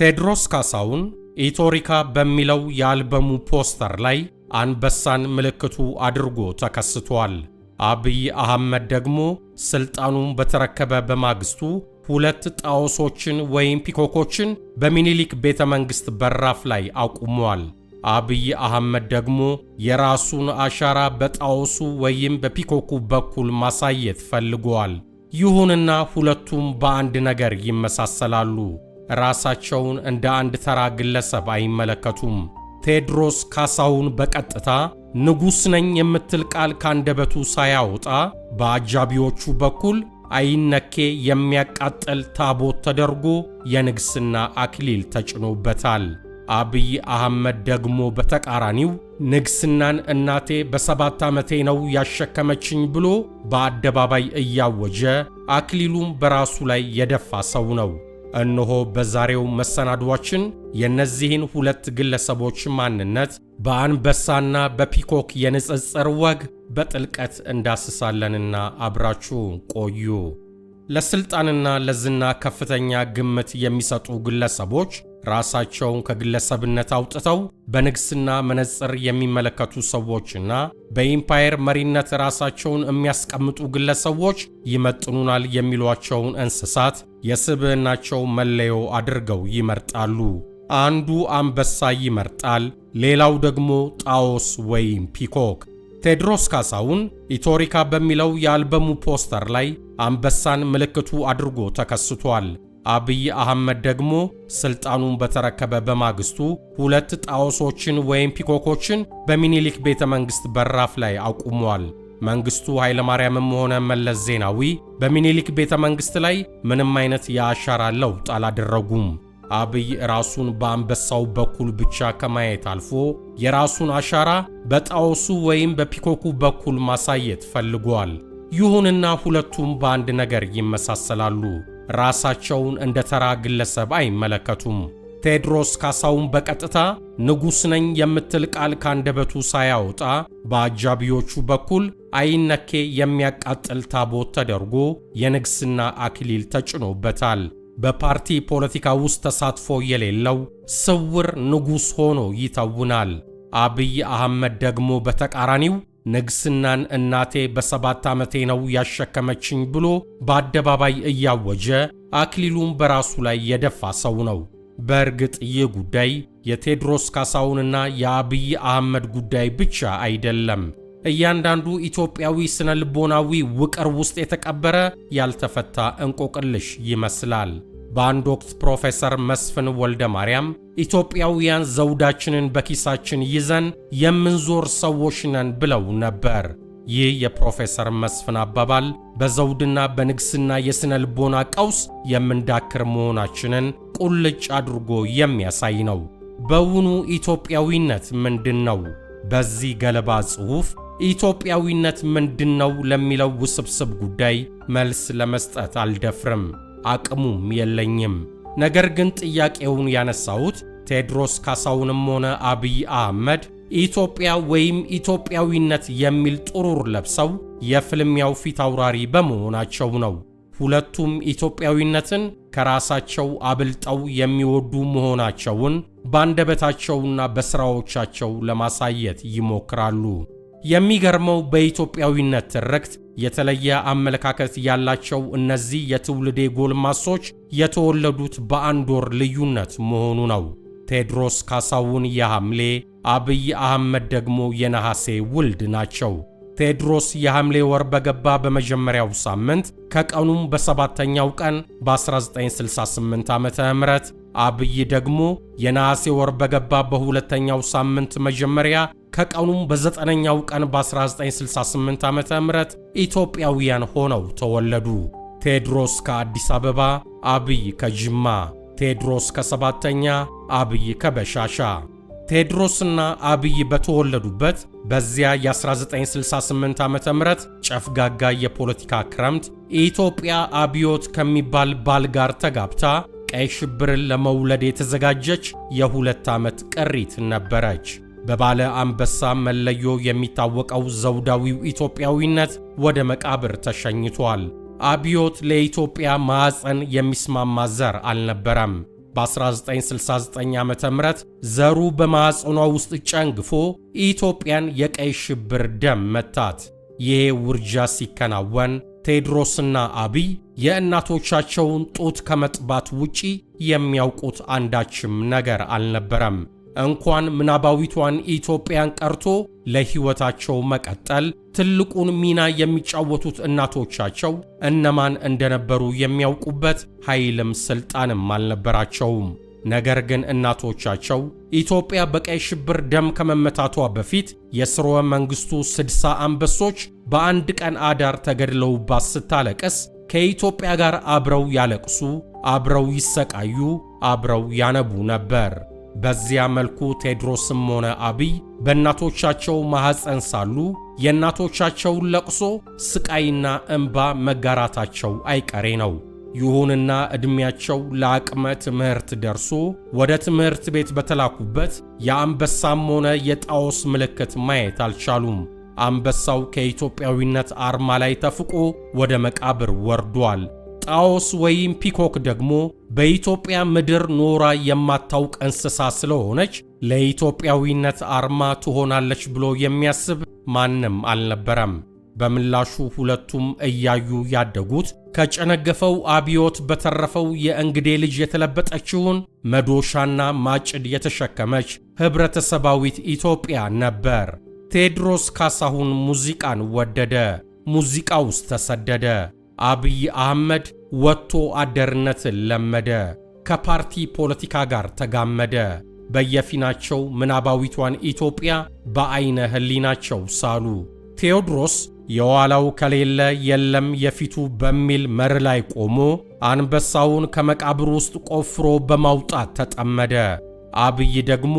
ቴዎድሮስ ካሳሁን ኢቶሪካ በሚለው የአልበሙ ፖስተር ላይ አንበሳን ምልክቱ አድርጎ ተከስቷል። አብይ አህመድ ደግሞ ስልጣኑን በተረከበ በማግስቱ ሁለት ጣዖሶችን ወይም ፒኮኮችን በሚኒሊክ ቤተ መንግሥት በራፍ ላይ አቁሟል። አብይ አህመድ ደግሞ የራሱን አሻራ በጣዖሱ ወይም በፒኮኩ በኩል ማሳየት ፈልጓል። ይሁንና ሁለቱም በአንድ ነገር ይመሳሰላሉ። ራሳቸውን እንደ አንድ ተራ ግለሰብ አይመለከቱም። ቴዎድሮስ ካሳሁን በቀጥታ ንጉሥ ነኝ የምትል ቃል ካንደበቱ ሳያወጣ በአጃቢዎቹ በኩል አይነኬ የሚያቃጥል ታቦት ተደርጎ የንግሥና አክሊል ተጭኖበታል። አብይ አህመድ ደግሞ በተቃራኒው ንግሥናን እናቴ በ7 ዓመቴ ነው ያሸከመችኝ ብሎ በአደባባይ እያወጀ አክሊሉም በራሱ ላይ የደፋ ሰው ነው። እነሆ በዛሬው መሰናዷችን የነዚህን ሁለት ግለሰቦች ማንነት በአንበሳና በፒኮክ የንጽጽር ወግ በጥልቀት እንዳስሳለንና አብራችሁ ቆዩ። ለስልጣንና ለዝና ከፍተኛ ግምት የሚሰጡ ግለሰቦች ራሳቸውን ከግለሰብነት አውጥተው በንግስና መነጽር የሚመለከቱ ሰዎችና በኢምፓየር መሪነት ራሳቸውን የሚያስቀምጡ ግለሰቦች ይመጥኑናል የሚሏቸውን እንስሳት የስብዕናቸው መለዮ አድርገው ይመርጣሉ። አንዱ አንበሳ ይመርጣል፣ ሌላው ደግሞ ጣዖስ ወይም ፒኮክ። ቴዎድሮስ ካሳሁን ኢቶሪካ በሚለው የአልበሙ ፖስተር ላይ አንበሳን ምልክቱ አድርጎ ተከስቷል። አብይ አህመድ ደግሞ ስልጣኑን በተረከበ በማግስቱ ሁለት ጣዖሶችን ወይም ፒኮኮችን በሚኒሊክ ቤተ መንግሥት በራፍ ላይ አቁሟል። መንግስቱ ኃይለማርያምም ሆነ መለስ ዜናዊ በሚኒሊክ ቤተ መንግሥት ላይ ምንም አይነት የአሻራ ለውጥ አላደረጉም። አብይ ራሱን በአንበሳው በኩል ብቻ ከማየት አልፎ የራሱን አሻራ በጣዖሱ ወይም በፒኮኩ በኩል ማሳየት ፈልጓል። ይሁንና ሁለቱም በአንድ ነገር ይመሳሰላሉ። ራሳቸውን እንደ ተራ ግለሰብ አይመለከቱም። ቴዎድሮስ ካሳሁን በቀጥታ ንጉሥ ነኝ የምትል ቃል ካንደበቱ ሳያወጣ በአጃቢዎቹ በኩል አይነኬ የሚያቃጥል ታቦት ተደርጎ የንግሥና አክሊል ተጭኖበታል። በፓርቲ ፖለቲካ ውስጥ ተሳትፎ የሌለው ስውር ንጉሥ ሆኖ ይተውናል። አብይ አህመድ ደግሞ በተቃራኒው ንግሥናን እናቴ በ7 ዓመቴ ነው ያሸከመችኝ ብሎ በአደባባይ እያወጀ አክሊሉን በራሱ ላይ የደፋ ሰው ነው። በእርግጥ ይህ ጉዳይ የቴዎድሮስ ካሳሁንና የአብይ አህመድ ጉዳይ ብቻ አይደለም። እያንዳንዱ ኢትዮጵያዊ ስነ ልቦናዊ ውቅር ውስጥ የተቀበረ ያልተፈታ እንቆቅልሽ ይመስላል። በአንድ ወቅት ፕሮፌሰር መስፍን ወልደ ማርያም ኢትዮጵያውያን ዘውዳችንን በኪሳችን ይዘን የምንዞር ሰዎች ነን ብለው ነበር። ይህ የፕሮፌሰር መስፍን አባባል በዘውድና በንግስና የስነ ልቦና ቀውስ የምንዳክር መሆናችንን ቁልጭ አድርጎ የሚያሳይ ነው። በውኑ ኢትዮጵያዊነት ምንድነው? በዚህ ገለባ ጽሑፍ ኢትዮጵያዊነት ምንድነው ለሚለው ውስብስብ ጉዳይ መልስ ለመስጠት አልደፍርም፣ አቅሙም የለኝም። ነገር ግን ጥያቄውን ያነሳሁት ቴዎድሮስ ካሳሁንም ሆነ አብይ አህመድ ኢትዮጵያ ወይም ኢትዮጵያዊነት የሚል ጥሩር ለብሰው የፍልሚያው ፊት አውራሪ በመሆናቸው ነው። ሁለቱም ኢትዮጵያዊነትን ከራሳቸው አብልጠው የሚወዱ መሆናቸውን በአንደበታቸውና በሥራዎቻቸው ለማሳየት ይሞክራሉ። የሚገርመው በኢትዮጵያዊነት ትርክት የተለየ አመለካከት ያላቸው እነዚህ የትውልዴ ጎልማሶች የተወለዱት በአንድ ወር ልዩነት መሆኑ ነው። ቴዎድሮስ ካሳሁን የሐምሌ፣ አብይ አህመድ ደግሞ የነሐሴ ውልድ ናቸው። ቴዎድሮስ የሐምሌ ወር በገባ በመጀመሪያው ሳምንት ከቀኑም በ7ኛው ቀን በ1968 ዓመተ ምህረት አብይ ደግሞ የነሐሴ ወር በገባ በሁለተኛው ሳምንት መጀመሪያ ከቀኑም በ9ኛው ቀን በ1968 ዓመተ ምህረት ኢትዮጵያውያን ሆነው ተወለዱ። ቴዎድሮስ ከአዲስ አበባ፣ አብይ ከጅማ። ቴዎድሮስ ከሰባተኛ፣ አብይ ከበሻሻ። ቴዎድሮስና አብይ በተወለዱበት በዚያ የ1968 ዓመተ ምህረት ጨፍጋጋ የፖለቲካ ክረምት ኢትዮጵያ አብዮት ከሚባል ባል ጋር ተጋብታ ቀይ ሽብርን ለመውለድ የተዘጋጀች የ2 ዓመት ቅሪት ነበረች። በባለ አንበሳ መለዮ የሚታወቀው ዘውዳዊው ኢትዮጵያዊነት ወደ መቃብር ተሸኝቷል። አብዮት ለኢትዮጵያ ማዕፀን የሚስማማ ዘር አልነበረም። በ1969 ዓ.ም ዘሩ በማዕፀኗ ውስጥ ጨንግፎ ኢትዮጵያን የቀይ ሽብር ደም መታት። ይሄ ውርጃ ሲከናወን ቴዎድሮስና አብይ የእናቶቻቸውን ጡት ከመጥባት ውጪ የሚያውቁት አንዳችም ነገር አልነበረም። እንኳን ምናባዊቷን ኢትዮጵያን ቀርቶ ለሕይወታቸው መቀጠል ትልቁን ሚና የሚጫወቱት እናቶቻቸው እነማን እንደነበሩ የሚያውቁበት ኃይልም ስልጣንም አልነበራቸውም። ነገር ግን እናቶቻቸው ኢትዮጵያ በቀይ ሽብር ደም ከመመታቷ በፊት የሥርወ መንግሥቱ 60 አንበሶች በአንድ ቀን አዳር ተገድለውባት ስታለቅስ ከኢትዮጵያ ጋር አብረው ያለቅሱ፣ አብረው ይሰቃዩ፣ አብረው ያነቡ ነበር። በዚያ መልኩ ቴዎድሮስም ሆነ አብይ በእናቶቻቸው ማኅፀን ሳሉ የእናቶቻቸውን ለቅሶ፣ ስቃይና እንባ መጋራታቸው አይቀሬ ነው። ይሁንና ዕድሜያቸው ለአቅመ ትምህርት ደርሶ ወደ ትምህርት ቤት በተላኩበት የአንበሳም ሆነ የጣዖስ ምልክት ማየት አልቻሉም። አንበሳው ከኢትዮጵያዊነት አርማ ላይ ተፍቆ ወደ መቃብር ወርዷል። ጣዖስ ወይም ፒኮክ ደግሞ በኢትዮጵያ ምድር ኖራ የማታውቅ እንስሳ ስለሆነች ለኢትዮጵያዊነት አርማ ትሆናለች ብሎ የሚያስብ ማንም አልነበረም። በምላሹ ሁለቱም እያዩ ያደጉት ከጨነገፈው አብዮት በተረፈው የእንግዴ ልጅ የተለበጠችውን መዶሻና ማጭድ የተሸከመች ህብረተሰባዊት ኢትዮጵያ ነበር። ቴዎድሮስ ካሳሁን ሙዚቃን ወደደ፣ ሙዚቃ ውስጥ ተሰደደ። አብይ አህመድ ወጥቶ አደርነትን ለመደ፣ ከፓርቲ ፖለቲካ ጋር ተጋመደ። በየፊናቸው ምናባዊቷን ኢትዮጵያ በዐይነ ህሊናቸው ሳሉ። ቴዎድሮስ የኋላው ከሌለ የለም የፊቱ በሚል መር ላይ ቆሞ አንበሳውን ከመቃብር ውስጥ ቆፍሮ በማውጣት ተጠመደ። አብይ ደግሞ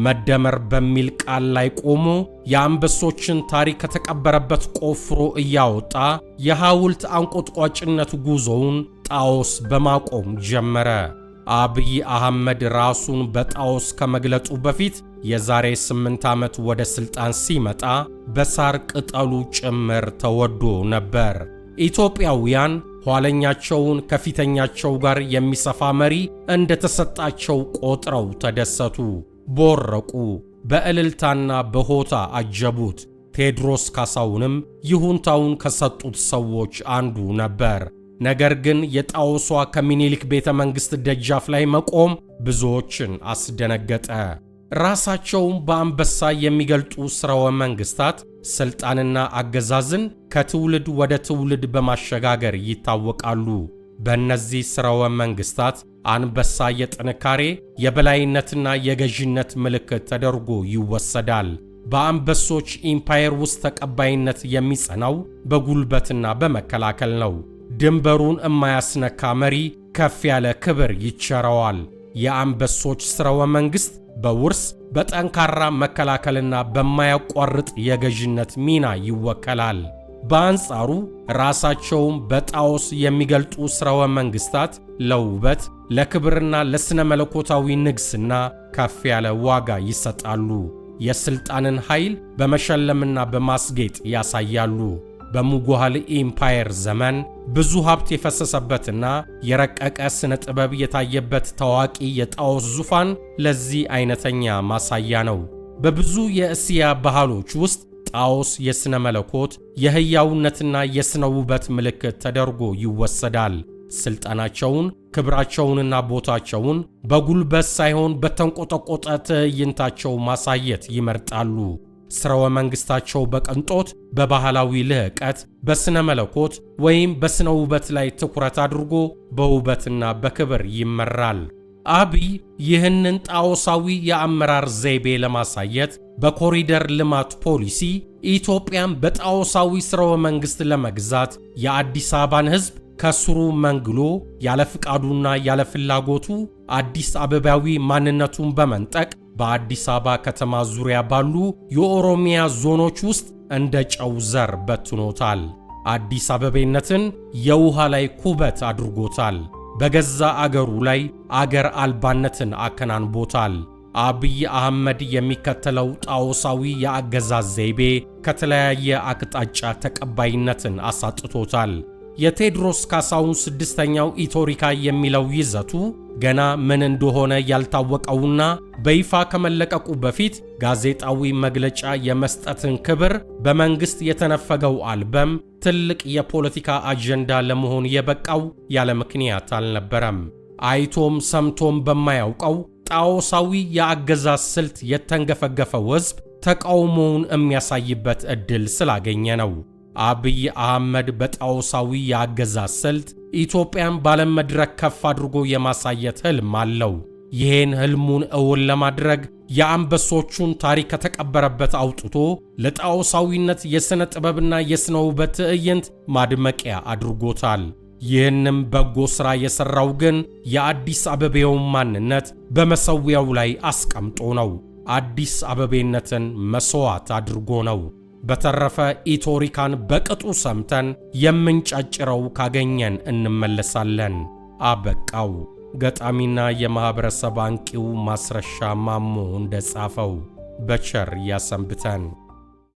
መደመር በሚል ቃል ላይ ቆሞ የአንበሶችን ታሪክ ከተቀበረበት ቆፍሮ እያወጣ የሐውልት አንቆጥቋጭነት ጉዞውን ጣዖስ በማቆም ጀመረ። አብይ አህመድ ራሱን በጣዖስ ከመግለጹ በፊት የዛሬ 8 ዓመት ወደ ሥልጣን ሲመጣ በሳር ቅጠሉ ጭምር ተወዶ ነበር። ኢትዮጵያውያን ኋለኛቸውን ከፊተኛቸው ጋር የሚሰፋ መሪ እንደተሰጣቸው ቆጥረው ተደሰቱ፣ ቦረቁ፣ በእልልታና በሆታ አጀቡት። ቴዎድሮስ ካሳሁንም ይሁንታውን ከሰጡት ሰዎች አንዱ ነበር። ነገር ግን የጣዖሷ ከምኒልክ ቤተ መንግሥት ደጃፍ ላይ መቆም ብዙዎችን አስደነገጠ። ራሳቸውን በአንበሳ የሚገልጡ ሥርወ መንግሥታት ሥልጣንና አገዛዝን ከትውልድ ወደ ትውልድ በማሸጋገር ይታወቃሉ። በእነዚህ ሥርወ መንግሥታት አንበሳ የጥንካሬ የበላይነትና የገዥነት ምልክት ተደርጎ ይወሰዳል። በአንበሶች ኢምፓየር ውስጥ ተቀባይነት የሚጸናው በጉልበትና በመከላከል ነው። ድንበሩን የማያስነካ መሪ ከፍ ያለ ክብር ይቸረዋል። የአንበሶች ሥርወ መንግሥት በውርስ በጠንካራ መከላከልና በማያቋርጥ የገዥነት ሚና ይወከላል። በአንጻሩ ራሳቸውን በጣዖስ የሚገልጡ ሥርወ መንግሥታት ለውበት፣ ለክብርና ለሥነ መለኮታዊ ንግሥና ከፍ ያለ ዋጋ ይሰጣሉ። የሥልጣንን ኃይል በመሸለምና በማስጌጥ ያሳያሉ። በሙጓል ኢምፓየር ዘመን ብዙ ሀብት የፈሰሰበትና የረቀቀ ስነ ጥበብ የታየበት ታዋቂ የጣዖስ ዙፋን ለዚህ አይነተኛ ማሳያ ነው። በብዙ የእስያ ባህሎች ውስጥ ጣዖስ የሥነ መለኮት የሕያውነትና የሥነ ውበት ምልክት ተደርጎ ይወሰዳል። ሥልጣናቸውን፣ ክብራቸውንና ቦታቸውን በጉልበት ሳይሆን በተንቆጠቆጠ ትዕይንታቸው ማሳየት ይመርጣሉ። ሥርወ መንግሥታቸው በቅንጦት፣ በባህላዊ ልህቀት፣ በሥነ መለኮት ወይም በሥነ ውበት ላይ ትኩረት አድርጎ በውበትና በክብር ይመራል። አብይ ይህንን ጣዖሳዊ የአመራር ዘይቤ ለማሳየት በኮሪደር ልማት ፖሊሲ ኢትዮጵያን በጣዖሳዊ ሥርወ መንግሥት ለመግዛት የአዲስ አበባን ሕዝብ ከስሩ መንግሎ ያለ ፍቃዱና ያለ ፍላጎቱ አዲስ አበባዊ ማንነቱን በመንጠቅ በአዲስ አበባ ከተማ ዙሪያ ባሉ የኦሮሚያ ዞኖች ውስጥ እንደ ጨው ዘር በትኖታል። አዲስ አበቤነትን የውሃ ላይ ኩበት አድርጎታል። በገዛ አገሩ ላይ አገር አልባነትን አከናንቦታል። አብይ አህመድ የሚከተለው ጣዖሳዊ የአገዛዝ ዘይቤ ከተለያየ አቅጣጫ ተቀባይነትን አሳጥቶታል። የቴዎድሮስ ካሳሁን ስድስተኛው ኢቶሪካ የሚለው ይዘቱ ገና ምን እንደሆነ ያልታወቀውና በይፋ ከመለቀቁ በፊት ጋዜጣዊ መግለጫ የመስጠትን ክብር በመንግስት የተነፈገው አልበም ትልቅ የፖለቲካ አጀንዳ ለመሆን የበቃው ያለ ምክንያት አልነበረም። አይቶም ሰምቶም በማያውቀው ጣዖሳዊ የአገዛዝ ስልት የተንገፈገፈው ሕዝብ ተቃውሞውን የሚያሳይበት ዕድል ስላገኘ ነው። አብይ አህመድ በጣዖሳዊ የአገዛዝ ስልት ኢትዮጵያን ባለም መድረክ ከፍ አድርጎ የማሳየት ህልም አለው። ይህን ህልሙን እውን ለማድረግ የአንበሶቹን ታሪክ ከተቀበረበት አውጥቶ ለጣዖሳዊነት የሥነ ጥበብና የሥነ ውበት ትዕይንት ማድመቂያ አድርጎታል። ይህንም በጎ ሥራ የሠራው ግን የአዲስ አበቤውን ማንነት በመሠዊያው ላይ አስቀምጦ ነው። አዲስ አበቤነትን መሥዋዕት አድርጎ ነው። በተረፈ ኢቶሪካን በቅጡ ሰምተን የምንጫጭረው ካገኘን እንመለሳለን። አበቃው። ገጣሚና የማኅበረሰብ አንቂው ማስረሻ ማሞ እንደጻፈው በቸር ያሰንብተን።